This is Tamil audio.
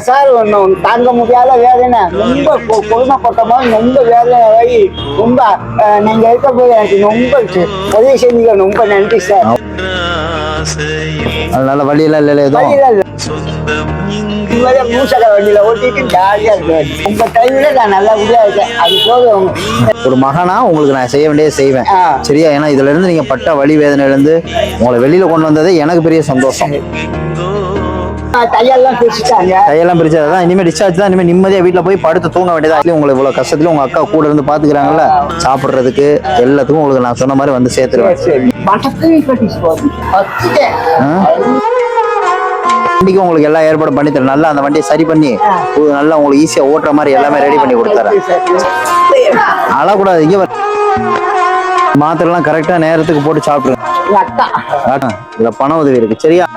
சார் ஒன்றும் தாங்க முடியாத வேதனை, ரொம்ப கொடுமைப்பட்ட மாதிரி ரொம்ப வேதனை ஆகி ரொம்ப நீங்க இருக்க போய் எனக்கு ரொம்ப உதவி செஞ்சீங்க, ரொம்ப நன்றி சார். அதனால வழியெல்லாம் இல்லை, வழியெல்லாம் இல்லை, மூசக வண்டியில ஓட்டிட்டு ஜாலியா இருக்கேன். உங்க டைம்ல நான் நல்லா உதவியா இருக்கேன். அது போதும். ஒரு மகனா உங்களுக்கு நான் செய்ய வேண்டியதை செய்வேன், சரியா? ஏன்னா இதுல இருந்து நீங்க பட்ட வலி வேதனையில இருந்து உங்களை வெளியில கொண்டு வந்ததே எனக்கு பெரிய சந்தோஷம். தையெல்லாம் பிரிச்சுட்டாங்க, தையெல்லாம் பிரிச்சதான். இனிமே டிஸ்சார்ஜ் தான். இனிமே நிம்மதியா வீட்டுல போய் படுத்து தூங்க வேண்டியதா. உங்களை இவ்வளவு கஷ்டத்துல உங்க அக்கா கூட இருந்து பாத்துக்கிறாங்கல்ல, சாப்பிடுறதுக்கு எல்லாத்துக்கும் உங்களுக்கு நான் சொன்ன மாதிரி வந்து சேர்த்துருவேன். வண்டிக்கு உங்களுக்கு எல்லாம் ஏற்பாடு பண்ணி தரேன். நல்லா அந்த வண்டியை சரி பண்ணி நல்லா உங்களுக்கு ஈஸியா ஓட்டுற மாதிரி எல்லாமே ரெடி பண்ணி கொடுத்துறேன். அழக்கூடாது. இங்க மாத்திரை எல்லாம் கரெக்டா நேரத்துக்கு போட்டு சாப்பிடுங்க. இல்ல பண உதவி இருக்கு, சரியா?